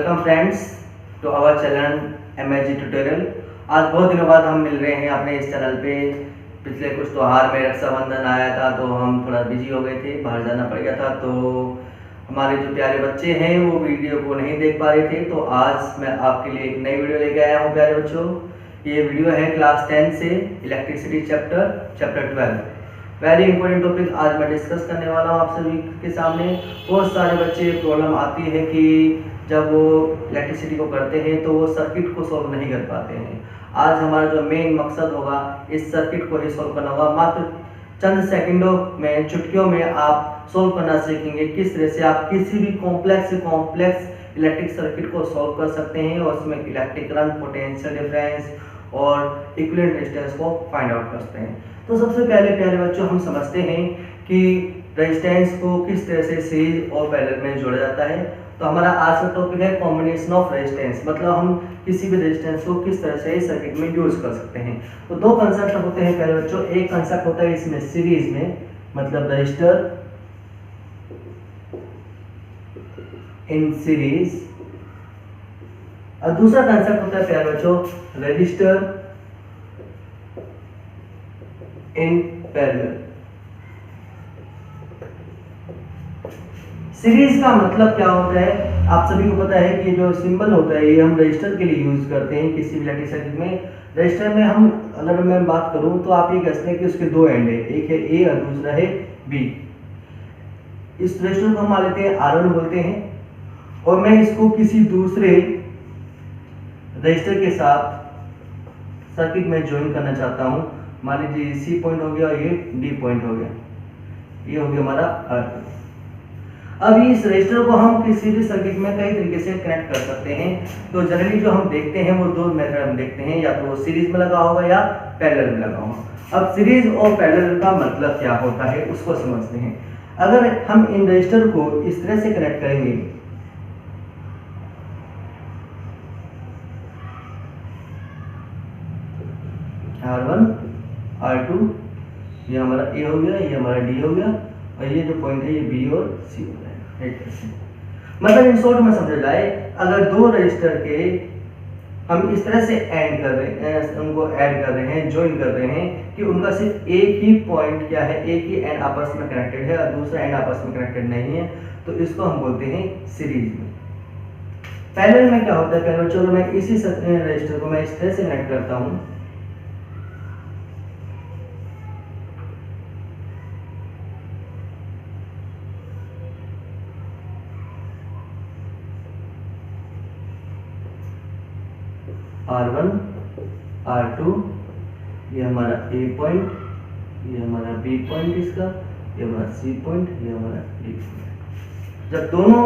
Welcome friends to our channel MSG tutorial. आज बहुत दिनों बाद हम मिल रहे हैं अपने इस चैनल पे। पिछले कुछ त्योहार में रक्षाबंधन आया था तो हम थोड़ा बिजी हो गए थे, बाहर जाना पड़ गया था, तो हमारे जो प्यारे बच्चे हैं वो वीडियो को नहीं देख पा रहे थे। तो आज मैं आपके लिए एक नई वीडियो लेके आया हूँ प्यारे बच्चों। ये वीडियो है क्लास 10 से electricity chapter 12। Very important topic आज मैं डिस्कस करने वाला हूँ आप सभी के सामने। बहुत सारे बच्चे प्रॉब्लम आती है कि जब वो इलेक्ट्रिसिटी को करते हैं तो वो सर्किट को सॉल्व नहीं कर पाते हैं। आज हमारा जो मेन मकसद होगा इस सर्किट को ही सॉल्व करना होगा। मात्र चंद सेकंडों में, चुटकियों में आप सॉल्व करना सीखेंगे किस तरह से आप किसी भी कॉम्प्लेक्स इलेक्ट्रिक सर्किट को सॉल्व कर सकते हैं और उसमें इलेक्ट्रिक करंट, पोटेंशियल डिफरेंस और इक्विवेलेंट रेजिस्टेंस को फाइंड आउट करते हैं। तो सबसे पहले प्यारे बच्चों हम समझते हैं कि रेजिस्टेंस को किस तरह से सीरीज और पैरेलल में जोड़ा जाता है। तो हमारा आज का टॉपिक है कॉम्बिनेशन ऑफ रेजिस्टेंस, मतलब हम किसी भी रेजिस्टेंस को किस तरह से सर्किट में यूज कर सकते हैं। तो दो कंसेप्ट होते हैं प्यारे बच्चों। एक कंसेप्ट होता है इसमें सीरीज में, मतलब रजिस्टर इन सीरीज, और दूसरा कंसेप्ट होता है प्यारे बच्चों रजिस्टर इन पैरेलल। सीरीज का मतलब क्या होता है आप सभी को पता है कि जो सिंबल होता है ये हम रजिस्टर के लिए यूज करते हैं किसी भी इलेक्ट्रिक सर्किट में। रजिस्टर में हम अगर मैं बात करूं तो आप ये कह सकते हैं कि उसके दो एंड है, एक है ए और दूसरा है बी। इस रजिस्टर को हम मान लेते हैं R1 बोलते हैं और मैं इसको किसी दूसरे रजिस्टर के साथ सर्किट में ज्वाइन करना चाहता हूं। मान लीजिए C पॉइंट हो गया और ये D पॉइंट हो गया, ये हो गया हमारा R2। अब इस रजिस्टर को हम किसी भी सर्किट में कई तरीके से कनेक्ट कर सकते हैं। तो जनरली जो हम देखते हैं वो दो मेथड हम देखते हैं, या तो सीरीज में लगा होगा या पैरेलल में लगा होगा। अब सीरीज और पैरेलल का मतलब क्या होता है उसको समझते हैं। अगर हम इन रजिस्टर को इस तरह से कनेक्ट करेंगे, R1 R2, ये हमारा A हो गया, ये हमारा D हो गया और ये जो पॉइंट है ये B और C हो जाएगा। मतलब इन शॉर्ट में समझा जाए, अगर दो रजिस्टर के हम इस तरह से ऐड कर रहे हैं, उनको ऐड कर रहे हैं, ज्वाइन कर रहे हैं कि उनका सिर्फ एक ही पॉइंट क्या है, एक ही एंड आपस में कनेक्टेड है और दूसरा एंड आपस में कनेक्टेड नहीं है, तो इसको हम बोलते हैं सीरीज में। पैरेलल में क्या होता है पैरेलल, चलो मैं इसी रजिस्टर को मैं इस तरह से कनेक्ट करता हूँ, R1 R2, ये हमारा A पॉइंट, ये हमारा B पॉइंट, इसका ये हमारा C पॉइंट, ये हमारा D पॉइंट। जब दोनों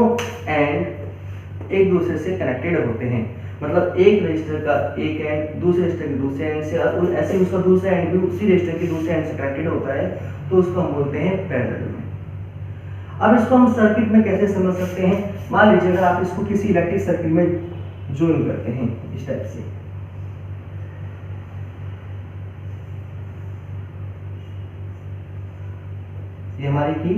एंड एक दूसरे से कनेक्टेड होते हैं, मतलब एक रजिस्टर का एक एंड दूसरे रजिस्टर के दूसरे एंड से और ऐसे उसका दूसरा एंड भी उसी रजिस्टर के दूसरे एंड से कनेक्टेड होता है, तो उसको हम बोलते हैं पैरेलल में। अब इसको हम सर्किट में कैसे समझ सकते हैं। मान लीजिए अगर आप इसको किसी इलेक्ट्रिक सर्किट में ज्वाइन करते हैं इस टाइप से, ये हमारी की,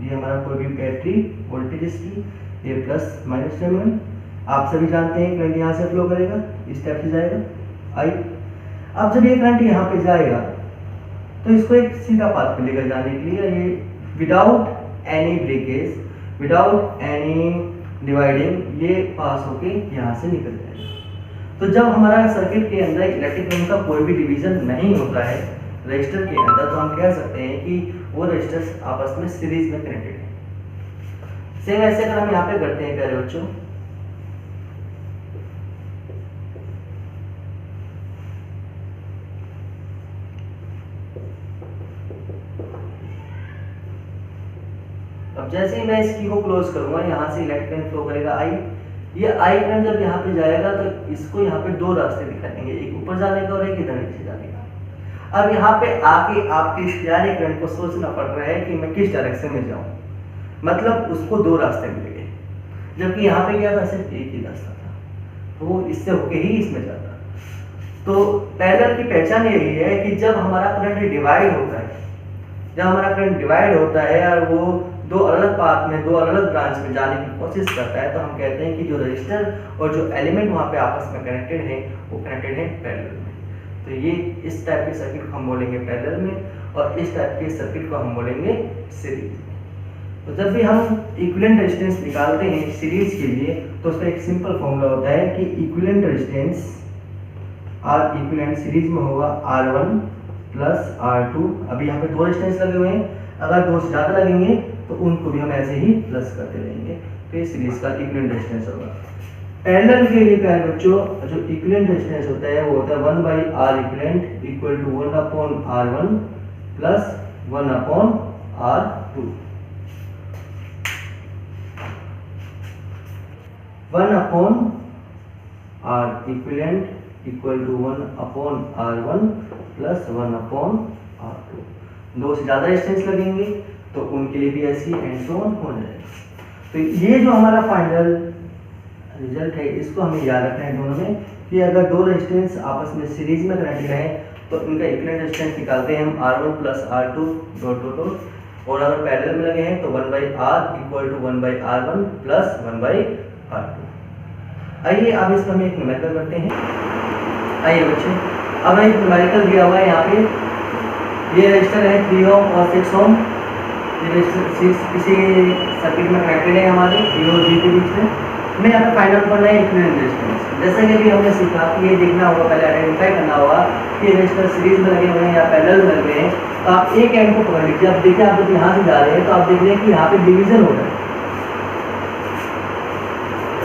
ये हमारा कोई भी बैटरी वोल्टेज इसकी, ये प्लस माइनस टर्मिनल, आप सभी जानते हैं करंट यहाँ से फ्लो करेगा, इस टाइप से जाएगा आई। अब जब ये करंट यहाँ पे जाएगा तो इसको एक सीधा पाथ पे लेकर जाने के लिए ये without any breakage, without any dividing, ये पास होके यहाँ से निकल जाएगा। तो जब हमारा सर्किट के अंदर इलेक्ट्रिक करंट का कोई भी डिवीजन नहीं होता है रजिस्टर के अंदर, तो हम कह सकते हैं कि वो रजिस्टर्स आपस में सीरीज में कनेक्टेड हैं। सेम ऐसे अगर हम यहाँ पे करते हैं प्यारे बच्चों, अब जैसे ही मैं इस की को क्लोज करूंगा यहाँ से इलेक्ट्रिक करंट फ्लो करेगा आई। ये आई करंट जब यहाँ पे जाएगा तो इसको यहाँ पे दो रास्ते दिखाई देंगे, एक ऊपर जाने का और एक इधर नीचे जाने का। अब यहाँ पे आके आपके इस जाने करंट को सोचना पड़ रहा है कि मैं किस डायरेक्शन में जाऊँ, मतलब उसको दो रास्ते मिलेंगे, जबकि यहाँ पे क्या था सिर्फ एक ही रास्ता था, तो वो इससे होके ही इसमें जाता। तो पैरेलल की पहचान यही है कि जब हमारा करंट डिवाइड होता है, जब हमारा करंट डिवाइड होता है और वो दो अलग पाथ में, दो अलग ब्रांच में जाने की कोशिश करता है, तो हम कहते हैं कि जो रजिस्टर और जो एलिमेंट वहाँ पे आपस में कनेक्टेड है वो कनेक्टेड है पैरेलल में। तो ये इस टाइप के सर्किट को हम बोलेंगे पैरेलल में, और इस टाइप के सर्किट को हम बोलेंगे सीरीज में। तो जब भी हम इक्विवेलेंट रेजिस्टेंस निकालते हैं सीरीज के लिए, तो उसका एक सिंपल फॉर्मूला होता है कि equivalent resistance R equivalent series में होगा R1 प्लस R2। अभी यहाँ पे दो रेजिस्टेंस लगे हुए हैं, अगर दो से ज़्यादा लगेंगे तो उनको भी हम ऐसे ही प्लस करते रहेंगे, तो ये सीरीज का इक्विवेलेंट रेजिस्टेंस होगा। पैरेलल के लिए प्यारे बच्चों जो इक्विवेलेंट रेजिस्टेंस होता है वो होता है 1/R equivalent equal to 1/R1 plus 1/R2। 1/R equivalent equal to 1/R1 plus 1/R2। दो से ज़्यादा रेजिस्टेंस लगेंगे तो उनके लिए भी ऐसी एंड सो ऑन हो जाएगा। तो ये जो हमारा फाइनल रिजल्ट है इसको हमें याद रखना है दोनों में, कि अगर दो रेजिस्टेंस आपस में सीरीज में कनेक्टेड है तो इनका इक्विवेलेंट रेजिस्टेंस निकालते हैं हम R1 plus R2 dot dot dot, और अगर पैरेलल में लगे हैं तो 1/R equal to 1/R1 plus 1/R2। आइए अब इसको हम एक न्यूमेरिकल करते हैं। आइए बच्चे, अब एक न्यूमेरिकल दिया हुआ है यहाँ पे, ये रजिस्टर है 3 ओम और 6 ओम, ये रजिस्टर किसी सर्किट में कनेक्टेड है हमारे D और G के बीच में। हमें यहाँ पे फाइंड आउट करना है इक्विवेलेंट रेजिस्टेंस। जैसा कि अभी हमने सीखा कि ये देखना होगा, पहले आइडेंटिफाई करना होगा कि रेजिस्टर सीरीज में लगे हुए हैं या पैरेलल में लगे हैं। तो आप एक एंड को पकड़ लीजिए। अब देखिए, आप जब यहाँ से जा रहे हैं तो आप देख रहे हैं कि यहाँ पे डिवीजन हो रहा है,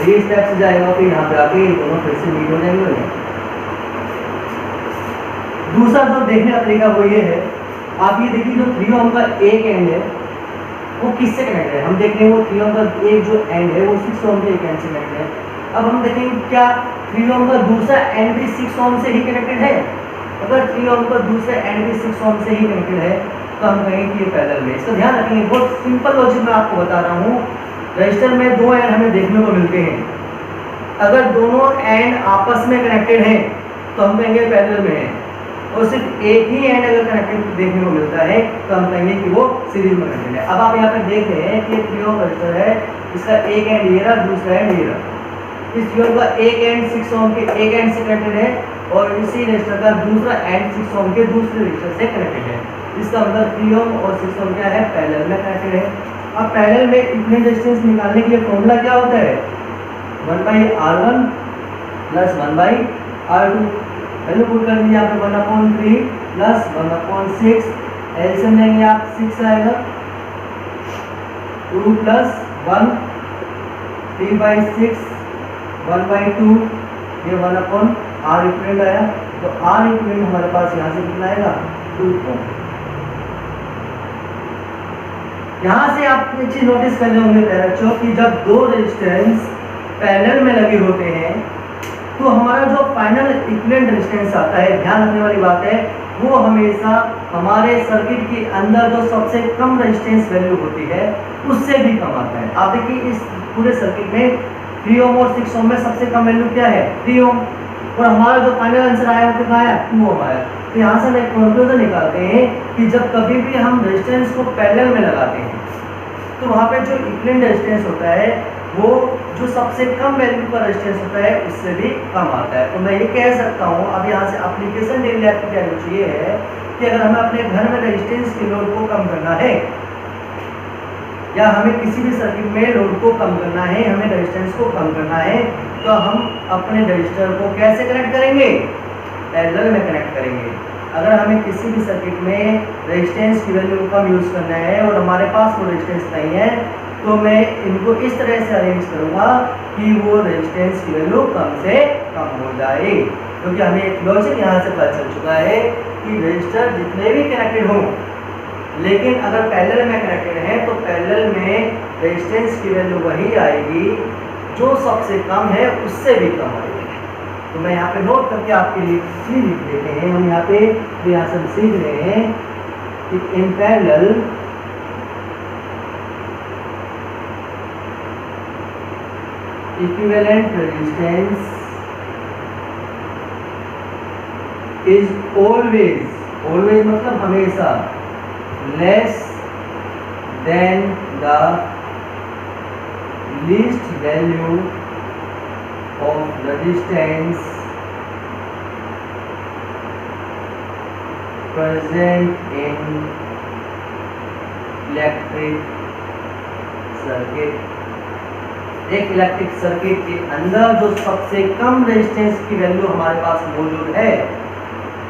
ये स्टेप से जाएगा, फिर यहाँ पे आके दोनों फिर से मीट हो जाएंगे। दूसरा जो देखने का तरीका वो ये है, आप ये देखिए जो 3 ओम का एक एंड है वो किससे कनेक्ट है। हम देख रहे हैं वो 3 ओम का एक जो एंड है वो 6 ओम के एक एंड से कनेक्ट है। अब हम देखेंगे क्या 3 ओम का दूसरा एंड भी 6 ओम से ही कनेक्टेड है। अगर 3 ओम का दूसरा एंड भी 6 ओम से ही कनेक्टेड है तो हम कहेंगे कि ये पैरेलल में। इसका ध्यान रखेंगे, बहुत सिंपल लॉजिक मैं आपको बता रहा हूँ। रजिस्टर में दो एंड हमें देखने को मिलते हैं, अगर दोनों एंड आपस में कनेक्टेड हैं तो हम कहेंगे पैरेलल में है, और सिर्फ एक ही एंड अगर कनेक्टेड देखने को मिलता है तो हम कहेंगे कि वो सीरीज में कनेक्टेड है। अब आप यहाँ पे देख रहे हैं कि 3 ओम रजिस्टर है, इसका एक एंड ये रहा, दूसरा एंड ये रहा। इस 3 ओम का एक एंड 6 ओम के एक एंड से कनेक्टेड है, और इसी रजिस्टर का दूसरा एंड 6 ओम के दूसरे रजिस्टर से कनेक्टेड है। इसका मतलब 3 ओम और 6 ओम क्या है, पैरेलल में कनेक्टेड है। अब पैरेलल में इक्विवेलेंट रेजिस्टेंस निकालने के लिए फॉर्मूला क्या होता है, 1/R1 plus 1/R2। Value put कर दीजिए, यहाँ पे 1/3 प्लस 1/6, एलसीएम लेंगे आप 6 आएगा, 2 प्लस 1 3/6 1/2, ये 1/R इक्विवेलेंट आया। तो R इक्विवेलेंट हमारे पास यहाँ से कितना आएगा, 2 ओम। यहाँ से आप एक चीज नोटिस कर रहे होंगे बच्चों कि जब दो रेजिस्टेंस पैरेलल में लगे होते हैं तो हमारा जो फाइनल इक्विवेलेंट रेजिस्टेंस आता है, ध्यान रखने वाली बात है, वो हमेशा हमारे सर्किट के अंदर जो सबसे कम रेजिस्टेंस वैल्यू होती है उससे भी कम आता है। आप देखिए इस पूरे सर्किट में 3 ओम और 6 ओम में सबसे कम वैल्यू क्या है, 3 ओम, और हमारा जो फाइनल आंसर आया वो कितना आया, 2 ओम आया। तो यहाँ से हम एक कंक्लूजन निकालते हैं कि जब कभी भी हम रेजिस्टेंस को पैरेलल में लगाते हैं तो वहाँ पे जो इक्विवेलेंट रेजिस्टेंस होता है वो जो सबसे कम वैल्यू का रेजिस्टेंस होता है उससे भी कम आता है। तो मैं ये कह सकता हूँ, अब यहाँ से एप्लीकेशन डेली लाइफ की वैल्यू ये है कि अगर हमें अपने घर में रेजिस्टेंस के लोड को कम करना है या हमें किसी भी सर्किट में लोड को कम करना है, हमें रेजिस्टेंस को कम करना है, तो हम अपने रजिस्टर को कैसे कनेक्ट करेंगे, पैरेलल में कनेक्ट करेंगे। अगर हमें किसी भी सर्किट में रेजिस्टेंस की वैल्यू को कम यूज़ करना है और हमारे पास वो रेजिस्टेंस नहीं है तो मैं इनको इस तरह से अरेंज करूँगा कि वो रेजिस्टेंस की वैल्यू कम से कम हो जाए, क्योंकि हमें एक लॉजिक यहाँ से पता चल चुका है कि रजिस्टर जितने भी कनेक्टेड हों, लेकिन अगर पैरेलल में कनेक्टेड है तो पैरेलल में रेजिस्टेंस की वैल्यू वही आएगी जो सबसे कम है उससे भी कम आएगी। तो मैं यहाँ पे नोट करके आपके लिए चीज लिख देते हैं। हम यहाँ पे तो यहाँ से सीख रहे हैं कि in parallel equivalent resistance is always, always मतलब हमेशा, less than the least value of resistance present in electric circuit. एक इलेक्ट्रिक सर्किट के अंदर जो सबसे कम रेजिस्टेंस की वैल्यू हमारे पास मौजूद है,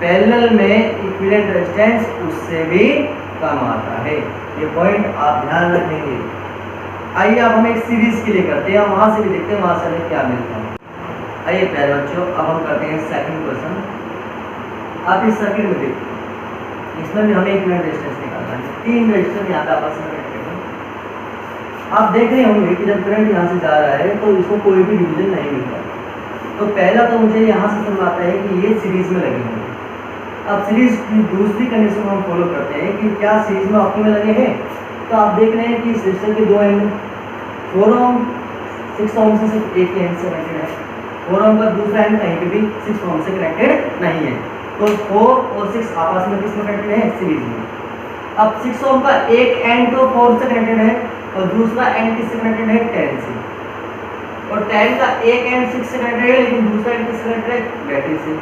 पैरेलल में इक्विवेलेंट रेजिस्टेंस उससे भी कम आता है। ये पॉइंट आप ध्यान रखेंगे। आइए अब हम एक सीरीज के लिए करते हैं, वहां से भी देखते हैं वहां से हमें क्या मिलता है। आइए प्यारे बच्चों, अब हम करते हैं सेकंड क्वेश्चन। आप इस सर्किट में देखिए, इसमें भी हमें इक्विवेलेंट रेजिस्टेंस निकालना है। 3 रेजिस्टर यहाँ पे आपस में कनेक्टेड है। आप देख रहे होंगे कि जब करंट यहाँ से जा रहा है तो इसको कोई भी डिवीजन नहीं मिलता। तो पहला तो मुझे यहाँ से समझ आता है कि ये सीरीज में लगे होंगे। अब सीरीज की दूसरी कंडीशन हम फॉलो करते हैं कि क्या सीरीज में आपके में लगे हैं। तो आप देख रहे हैं कि इस रेजिस्टर के 2 एंड 4 ओम 6 ओम से सिर्फ एक एंड से कनेक्टेड है। 4 ओम का दूसरा एंड कहीं पे भी 6 ओम से कनेक्टेड नहीं है। तो 4 और 6 आपस में किस में कनेक्टेड है? सीरीज में। अब 6 ओम का एक एंड तो 4 से कनेक्टेड है और दूसरा एंड किससे कनेक्टेड है? 10 से। और 10 का एक एंड 6 से कनेक्टेड है, लेकिन दूसरा एंड किससे कनेक्टेड है? बैटरी से।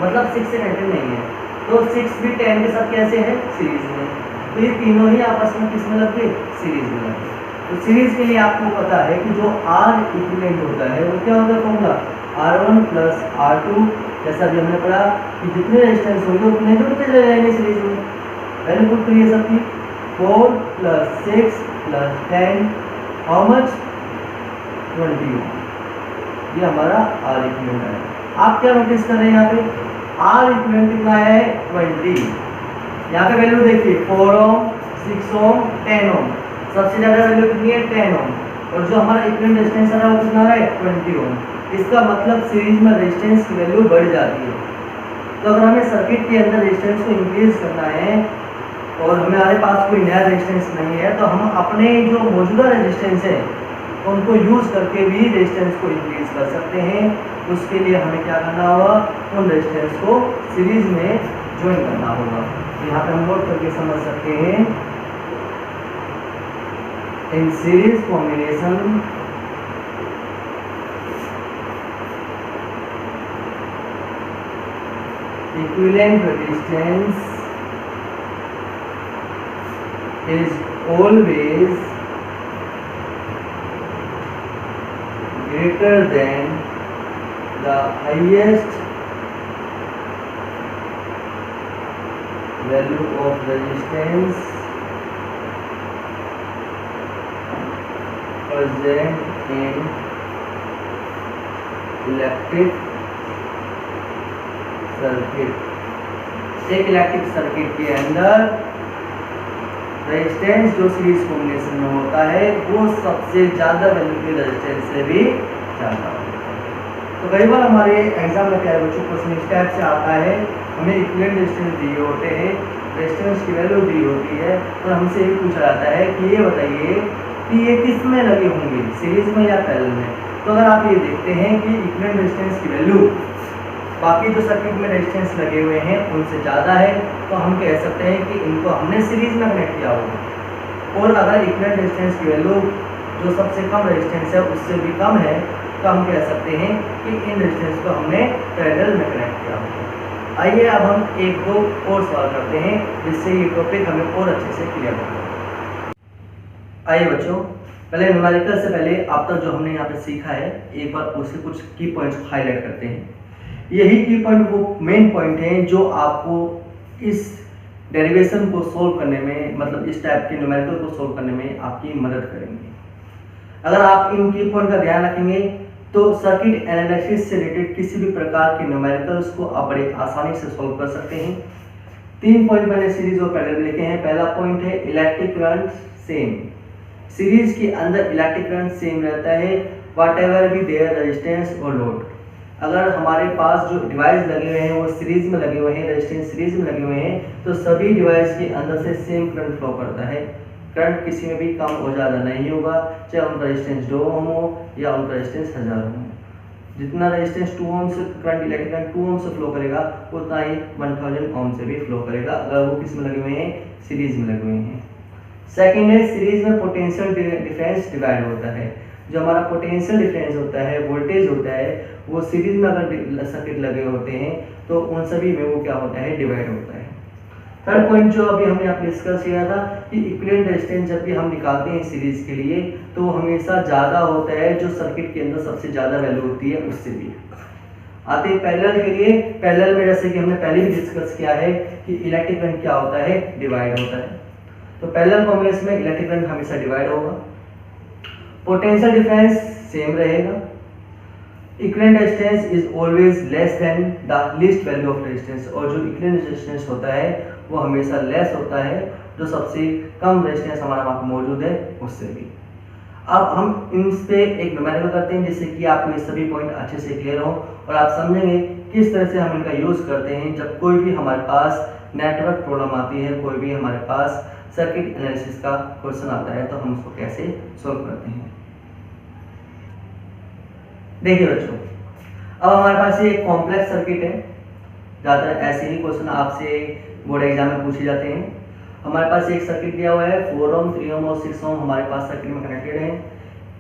मतलब 6 से कनेक्टेड नहीं है। तो 6 भी 10 के साथ कैसे है? सीरीज में। तो ये तीनों ही आपस में किस में लग गए? सीरीज में लग गए। तो सीरीज के लिए आपको पता है कि जो R इक्विवेलेंट होता है वो क्या होता है? Formula R1 plus R2। जैसा अभी हमने पढ़ा कि जितने रेजिस्टेंस होंगे उतने जुड़ते चले जाएंगे सीरीज में। वैल्यू पुट करिए सबकी। 4 प्लस 6 प्लस 10 हाउ मच? 20। ये हमारा R इक्विवेलेंट है। आप क्या नोटिस कर रहे हैं यहाँ पे? R इक्विवेलेंट कितना है? 20। यहाँ पे वैल्यू देखिए 4 ओम 6 ओम 10 ओम। सबसे ज़्यादा वैल्यू कितनी है? 10 ओम। और जो हमारा इक्विवेलेंट रेजिस्टेंस है वो कितना है? 20 ओम। इसका मतलब सीरीज में रेजिस्टेंस की वैल्यू बढ़ जाती है। तो अगर हमें सर्किट के अंदर रेजिस्टेंस को इंक्रीज करना है और हमारे पास कोई नया रेजिस्टेंस नहीं है, तो हम अपने जो मौजूदा रेजिस्टेंस है उनको यूज़ करके भी रेजिस्टेंस को इंक्रीज कर सकते हैं। उसके लिए हमें क्या करना होगा? उन रेजिस्टेंस को सीरीज में ज्वाइन करना होगा। यहाँ पे हम नोट करके समझ सकते हैं, in series combination equivalent resistance is always greater than the highest value of resistance present in electric circuit. एक इलेक्ट्रिक सर्किट के अंदर रेजिस्टेंस जो सीरीज कॉम्बिनेशन में होता है वो सबसे ज़्यादा वैल्यू के रेजिस्टेंस से भी ज़्यादा होता है। तो कई बार हमारे एग्जाम में क्या बच्चों क्वेश्चन इस टाइप से आता है, हमें इक्विवेलेंट रेजिस्टेंस दिए होते हैं, रेजिस्टेंस की वैल्यू दी होती है और हमसे ये पूछा जाता है कि ये बताइए कि ये किस में लगे होंगे, सीरीज में या पैरेलल में। तो अगर आप ये देखते हैं कि इक्विवेलेंट रेजिस्टेंस की वैल्यू बाकी जो सर्किट में रेजिस्टेंस लगे हुए हैं उनसे ज़्यादा है, तो हम कह सकते हैं कि इनको हमने सीरीज में कनेक्ट किया होगा। और अगर इक्विवेलेंट रेजिस्टेंस की वैल्यू जो सबसे कम रेजिस्टेंस है उससे भी कम है, तो हम कह सकते हैं कि इन रेजिस्टेंस को हमने पैरेलल में कनेक्ट किया होगा। आइए अब हम एक दो और सवाल करते हैं जिससे ये टॉपिक हमें और अच्छे से क्लियर होगा। आइए बच्चों, पहले न्यूमेरिकल से पहले अब तक जो हमने यहाँ पे सीखा है एक बार उसके कुछ की पॉइंट्स हाईलाइट करते हैं। यही की पॉइंट वो मेन पॉइंट हैं जो आपको इस डेरिवेशन को सोल्व करने में, मतलब इस टाइप के न्यूमेरिकल को सोल्व करने में आपकी मदद करेंगे। अगर आप इन की पॉइंट का ध्यान रखेंगे तो सर्किट एनालिसिस से रिलेटेड किसी भी प्रकार के न्यूमेरिकल्स को आप बड़े आसानी से सोल्व कर सकते हैं। 3 पॉइंट मैंने सीरीज और पैरेलल लिखे हैं। पहला पॉइंट है इलेक्ट्रिक करंट सेम। सीरीज के अंदर इलेक्ट्रिक करंट सेम रहता है whatever be there resistance और लोड। अगर हमारे पास जो डिवाइस लगे हुए हैं वो सीरीज में लगे हुए हैं, रेजिस्टेंस सीरीज में लगे हुए हैं, तो सभी डिवाइस के अंदर से सेम करंट फ्लो करता है। करंट किसी में भी कम और ज़्यादा नहीं होगा, चाहे उनका रेजिस्टेंस 2 ओम हो या उनका रेजिस्टेंस 1000 ओम हो। जितना रेजिस्टेंस 2 ओम से करंट इलेक्ट्रिक करंट 2 ओम से फ्लो करेगा उतना ही 1000 ओम से भी फ्लो करेगा, अगर वो किस में लगे हुए हैं? सीरीज में लगे हुए हैं। सेकेंड है सीरीज में पोटेंशियल डिफरेंस डिवाइड होता है। जो हमारा पोटेंशियल डिफरेंस होता है, वोल्टेज होता है, वो सीरीज में अगर सर्किट लगे होते हैं तो उन सभी में वो क्या होता है, डिवाइड होता है। थर्ड पॉइंट जो अभी हमने आपने डिस्कस किया था कि इक्विवेलेंट रेजिस्टेंस जब भी हम निकालते हैं सीरीज के लिए तो वो हमेशा ज़्यादा होता है जो सर्किट के अंदर सबसे ज़्यादा वैल्यू होती है उससे भी। आते हैं पैरेलल के लिए। पैरेलल में जैसे कि हमने पहले भी डिस्कस किया है कि इलेक्ट्रिक करंट क्या होता है, डिवाइड होता है। तो पैरेलल कॉम्बिनेशन में इलेक्ट्रिक करंट हमेशा डिवाइड होगा। पोटेंशियल डिफरेंस सेम रहेगा। Equivalent resistance is always less than the least value of resistance, और जो इक्विवेलेंट रेजिस्टेंस होता है वो हमेशा लेस होता है जो सबसे कम रेजिस्टेंस हमारा वहाँ पर मौजूद है उससे भी। अब हम इन पे एक न्यूमेरिकल करते हैं जिससे कि आपको ये सभी पॉइंट अच्छे से क्लियर हो और आप समझेंगे किस तरह से हम इनका यूज़ करते हैं जब कोई भी हमारे पास नेटवर्क प्रॉब्लम आती है, कोई भी हमारे पास सर्किट एनालिसिस का क्वेश्चन आता है तो हम उसको कैसे सॉल्व करते हैं। देखिए बच्चों, अब हमारे पास ये कॉम्प्लेक्स सर्किट है। ज़्यादातर ऐसे ही क्वेश्चन आपसे बोर्ड एग्जाम में पूछे जाते हैं। हमारे पास एक सर्किट दिया हुआ है, 4 ओम, 3 ओम और 6 ओम हमारे पास सर्किट में कनेक्टेड है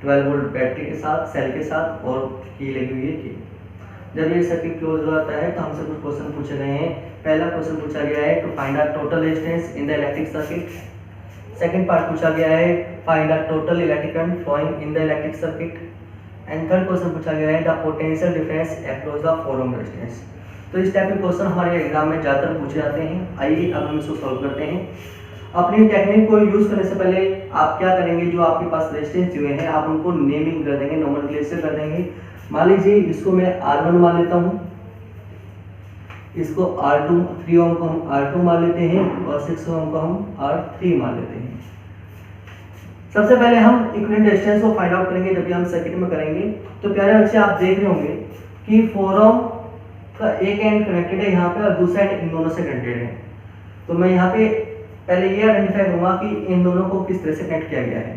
12 वोल्ट बैटरी के साथ, सेल के साथ, और की लगी हुई है की। जब ये सर्किट क्लोज हो जाता है तो हमसे कुछ क्वेश्चन पूछे गए हैं। पहला क्वेश्चन पूछा गया है to find out total resistance in the electric circuit. Second part पूछा गया है find out total electric current flowing in the electric circuit. And third question पूछा गया है the potential difference across the 4 ohm resistance. तो इस type के question हमारे एग्जाम में ज़्यादातर पूछे जाते हैं। आइए अब हम इसको सॉल्व करते हैं। अपनी टेक्निक को यूज करने से पहले आप क्या करेंगे, जो आपके पास रेजिस्टेंस हुए हैं आप उनको नेमिंग कर देंगे, नोमेनक्लेचर कर देंगे। मान लीजिए इसको मैं R1 मान लेता हूँ, इसको R2, 3 ओम को हम R2 मान लेते हैं और 6 ओम को हम R3 मान लेते हैं। सबसे पहले हम इक्विवेलेंट रेजिस्टेंस को फाइंड आउट करेंगे जब भी हम सर्किट में करेंगे। तो प्यारे बच्चे आप देख रहे होंगे कि 4 ओम का एक एंड कनेक्टेड है यहाँ पे और दूसरा एंड इन दोनों से कनेक्टेड है। तो मैं यहाँ पे पहले ये आइडेंटिफाई करूंगा कि इन दोनों को किस तरह से कनेक्ट किया गया है,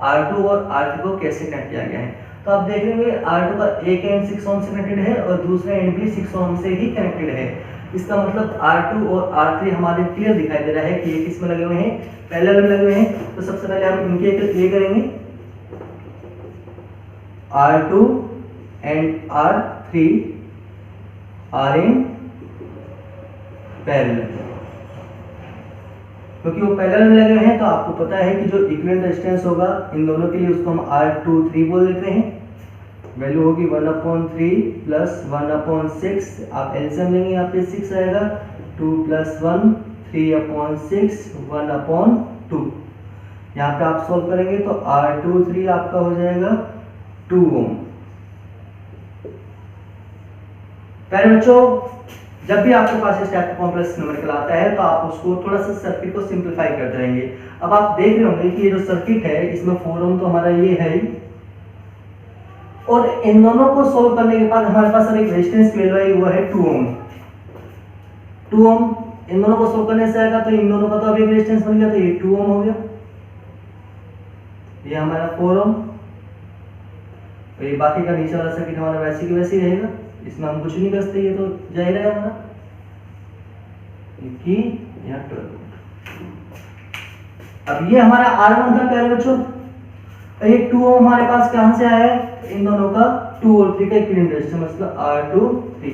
R2 और R3 को कैसे कनेक्ट किया गया है। तो आप देख रहे होंगे R2 का एक एंड 6 ओम से कनेक्टेड है और दूसरा एंड भी 6 ओम से ही कनेक्टेड है। इसका मतलब R2 और R3 हमारे क्लियर दिखाई दे रहा है कि ये किस में लगे हुए हैं, पैरेलल में लगे हुए हैं। तो सबसे पहले हम इनके ये करेंगे, R2 and R3 are in parallel. क्योंकि वो पैरेलल में लगे हुए हैं तो आपको पता है कि जो इक्विवेलेंट रेजिस्टेंस होगा इन दोनों के लिए उसको हम R23 बोल देते हैं। वैल्यू होगी 1/3 प्लस 1/6। आप एलसीएम लेंगे, यहाँ पे 6 आएगा, 2 + 1 3/6 1/2। यहाँ पे आप सॉल्व करेंगे तो R23 आपका हो जाएगा 2 ओम। पहले बच्चों जब भी आपके पास इस टाइप का कॉम्प्लेक्स न्यूमेरिकल आता है तो आप उसको थोड़ा सा सर्किट को सिंपलीफाई करते रहेंगे। अब आप देख रहे होंगे कि ये जो सर्किट है इसमें 4 ओम तो हमारा ये है ही, और इन दोनों को सोल्व करने के बाद हमारे पास अब एक रेजिस्टेंस की वैल्यू आई वो है 2 ओम। 2 ओम इन दोनों को सोल्व करने से आएगा तो इन दोनों का तो अब एक रेजिस्टेंस बन गया, तो ये 2 ओम हो गया। ये हमारा 4 ओम, तो ये बाकी का नीचे वाला सर्किट हमारा वैसे की वैसे ही रहेगा, इसमें हम कुछ नहीं कर सकते, ये तो जाहिर है हमारा कि यहाँ 12। अब ये हमारा R1 था प्यारे बच्चों, ये 2 ओम हमारे पास कहां से आया है, इन दोनों का 2 और 3 का इक्विवेलेंट रेजिस्टेंस मतलब R23।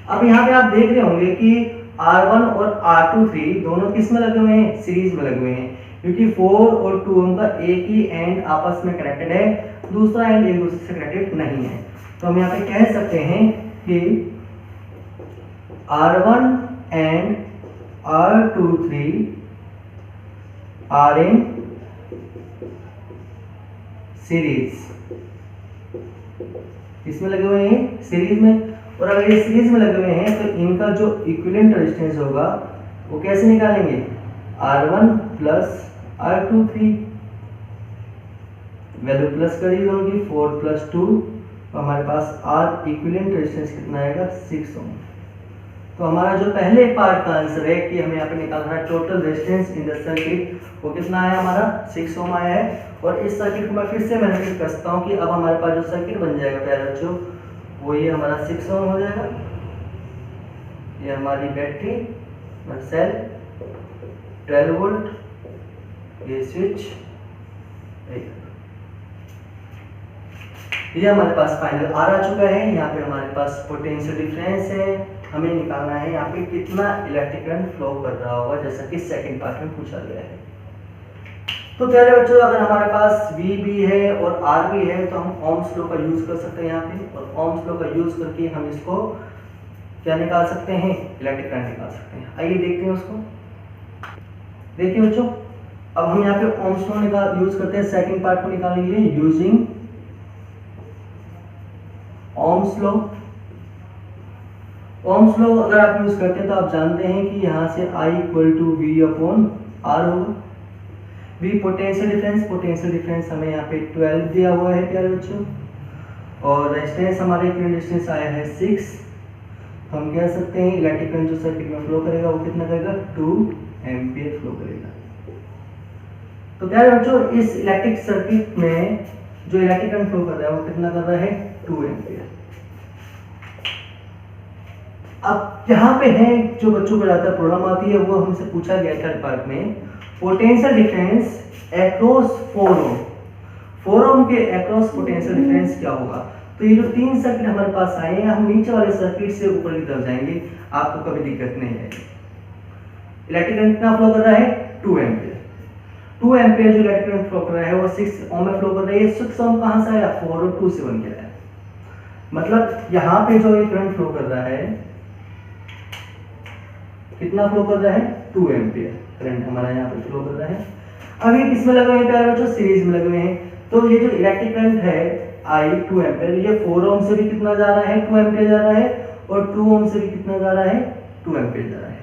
अब यहाँ पे आप देख रहे होंगे कि R1 और R23 दोनों किस में लगे हुए हैं, सीरीज में लगे हुए हैं, क्योंकि 4 और 2 ओम का एक ही एंड आपस में कनेक्टेड है, दूसरा एंड एक दूसरे से कनेक्टेड नहीं है। तो हम यहाँ पे कह सकते हैं कि R1 and R23 are in series, इसमें लगे हुए हैं सीरीज में। और अगर ये सीरीज में लगे हुए हैं तो इनका जो इक्विवेलेंट रेजिस्टेंस होगा वो कैसे निकालेंगे, R1 plus R23, value plus करिए दोनों की, 4 + 2, तो हमारे पास R इक्विवेलेंट रेजिस्टेंस कितना आएगा, 6 ओम। तो हमारा जो पहले पार्ट का आंसर है कि हमें यहाँ पे निकालना है total resistance in the circuit, वो कितना आया हमारा 6 ओम आया है। और इस सर्किट को मैं फिर से मैनिपुलेट कर सकता हूँ कि अब हमारे पास जो सर्किट बन जाएगा प्यारे बच्चों वो ये हमारा 6 ओम हो जाएगा। ये हमारी बैटरी सेल 12 वोल्ट ये स्विच, ये हमारे पास फाइनल आर आ चुका है। यहाँ पे हमारे पास पोटेंशियल डिफरेंस है, हमें निकालना है यहाँ पे कितना इलेक्ट्रिक करंट फ्लो कर रहा होगा, जैसा कि सेकंड पार्ट में पूछा गया है। तो प्यारे बच्चों, अगर हमारे पास V भी है और R भी है तो हम ओम्स लॉ का यूज कर सकते हैं यहाँ पे, और ओम्स लॉ का यूज करके हम इसको क्या निकाल सकते हैं, इलेक्ट्रिक करंट निकाल सकते हैं। आइए देखते हैं उसको। देखिए बच्चों, अब हम यहाँ पे ओम्स लॉ यूज करते हैं सेकंड पार्ट को निकालने के लिए, using Ohm's law. Ohm's law अगर आप यूज करते हैं तो आप जानते हैं कि यहाँ से I = V/R होगा। V पोटेंशियल डिफरेंस हमें यहाँ पे 12 दिया हुआ है प्यारे बच्चों, और रेजिस्टेंस हमारे रेजिस्टेंस आया है 6। हम कह सकते हैं इलेक्ट्रिक करंट जो सर्किट में फ्लो करेगा वो कितना करेगा, 2 एम्पियर फ्लो करेगा। तो प्यारे बच्चों, इस इलेक्ट्रिक सर्किट में जो इलेक्ट्रिक करंट फ्लो कर रहा है वो कितना कर रहा है, 2 एम्पियर। अब यहाँ पे है जो बच्चों को ज्यादा प्रॉब्लम आती है, वो हमसे पूछा गया थर्ड पार्ट में, पोटेंशियल डिफरेंस अक्रॉस 4 ओम के अक्रॉस पोटेंशियल डिफरेंस क्या होगा। तो ये जो 3 सर्किट हमारे पास आए हैं, हम नीचे वाले सर्किट से ऊपर की तरफ जाएंगे, आपको कभी दिक्कत नहीं आएगी। इलेक्ट्रिक करंट कितना फ्लो कर रहा है, 2 एम्पियर। 2 एम्पियर जो इलेक्ट्रिक करंट फ्लो कर रहा है वो 6 ओम में फ्लो कर रहा है। 6 ओम कहां से आया, 4 और 2 से बन के आया। मतलब यहाँ पे जो ये करंट फ्लो कर रहा है, कितना फ्लो कर रहा है, 2 एम्पियर करंट हमारा यहाँ पे फ्लो कर रहा है। अब ये किसमें लगे हुए हैं प्यारे बच्चों, सीरीज में लगे हुए हैं। तो ये जो इलेक्ट्रिक करंट है I 2 एम्पियर, ये 4 ओम से भी कितना जा रहा है, 2 एम्पियर जा रहा है, और 2 ओम से भी कितना जा रहा है, 2 एम्पियर जा रहा है।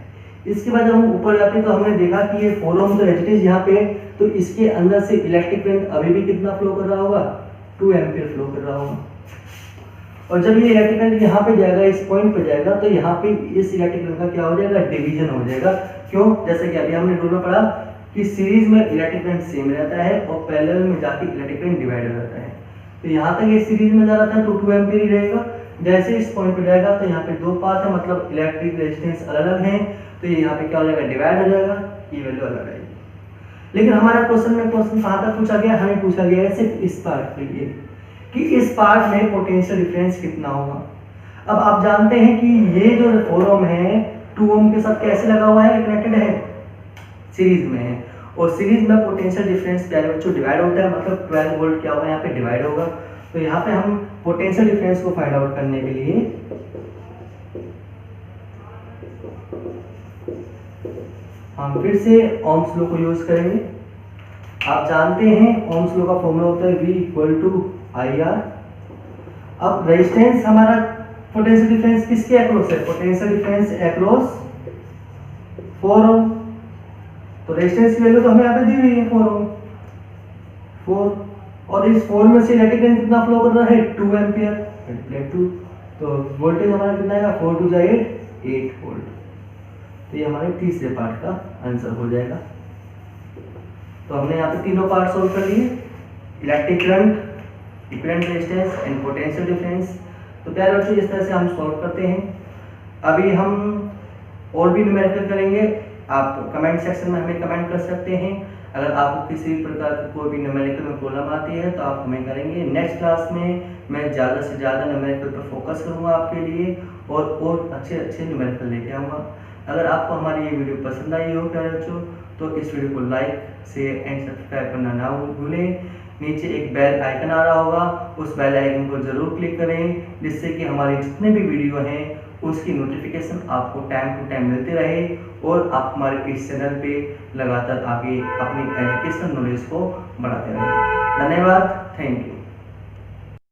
इसके बाद जब हम ऊपर जाते हैं तो हमने देखा कि ये 4 ओम तो रेजिस्टेंस यहाँ पे, तो इसके अंदर से इलेक्ट्रिक करंट अभी भी कितना फ्लो कर रहा होगा, 2 एम्पियर फ्लो कर रहा होगा। और जब ये इलेक्ट्रिक करंट यहाँ पे जाएगा, इस पॉइंट पे जाएगा, तो यहाँ पे इस इलेक्ट्रिक करंट का क्या हो जाएगा, डिवीजन हो जाएगा। क्यों, जैसे कि अभी हमने रूल में पढ़ा कि सीरीज में इलेक्ट्रिक करंट सेम रहता है और पैरेलल में जाके इलेक्ट्रिक करंट डिवाइड हो जाता है। तो यहाँ तक ये सीरीज में जा रहा था तो 2 एम्पियर ही रहेगा। जैसे इस पॉइंट पे जाएगा तो यहाँ पे 2 पार्ट है, मतलब इलेक्ट्रिक रेजिस्टेंस अलग अलग है, तो ये यहाँ पे क्या हो जाएगा, डिवाइड हो जाएगा, ये वैल्यू अलग आएगी। लेकिन हमारा क्वेश्चन कहाँ तक पूछा गया, हमें पूछा गया है सिर्फ इस पार्ट के लिए कि इस पार्ट में पोटेंशियल डिफरेंस कितना होगा। अब आप जानते हैं कि ये जो 4 ओम है 2 ओम के साथ कैसे लगा हुआ है, कनेक्टेड है, सीरीज में है, और सीरीज में पोटेंशियल डिफरेंस प्यारे बच्चों डिवाइड होता है, मतलब 12 वोल्ट क्या होगा, यहाँ पे डिवाइड होगा। तो यहाँ पे हम पोटेंशियल डिफरेंस को फाइंड आउट करने के लिए हम फिर से ओम्स लॉ को यूज करेंगे। आप जानते हैं ओम्स लॉ का फॉर्मूला होता है V = IR। अब रेजिस्टेंस हमारा पोटेंशियल डिफरेंस किसके अक्रॉस है, पोटेंशियल डिफरेंस अक्रॉस 4 ओम। तो रेजिस्टेंस की वैल्यू तो हमें यहाँ पे दी हुई है 4 ओम, 4, और इस 4 में से इलेक्ट्रिक करंट कितना फ्लो कर रहा है, 2 एम्पियर मल्टीप्लाई 2, तो वोल्टेज हमारा कितना आएगा, 4 × 8 वोल्ट। तो ये हमारे तीसरे पार्ट का आंसर हो जाएगा। तो हमने यहाँ पे तीनों पार्ट सोल्व कर लिए, electric current, equivalent resistance and potential difference. तो प्यारे बच्चों, इस तरह से हम सॉल्व करते हैं। अभी हम और भी न्यूमेरिकल करेंगे, आप कमेंट सेक्शन में हमें कमेंट कर सकते हैं। अगर आपको किसी भी प्रकार की कोई भी न्यूमेरिकल में प्रॉब्लम आती है तो आप हमें करेंगे। नेक्स्ट क्लास में मैं ज़्यादा से ज़्यादा न्यूमेरिकल पर फोकस करूँगा आपके लिए, और अच्छे अच्छे न्यूमेरिकल लेके आऊँगा। अगर आपको हमारी ये वीडियो पसंद आई हो प्यारे बच्चों, तो इस वीडियो को लाइक, शेयर एंड सब्सक्राइब करना ना भूलें। नीचे एक बेल आइकन आ रहा होगा, उस बेल आइकन को जरूर क्लिक करें, जिससे कि हमारे जितने भी वीडियो हैं उसकी नोटिफिकेशन आपको टाइम टू टाइम मिलती रहे, और आप हमारे इस चैनल पे लगातार आगे अपनी एजुकेशन नॉलेज को बढ़ाते रहें। धन्यवाद, थैंक यू।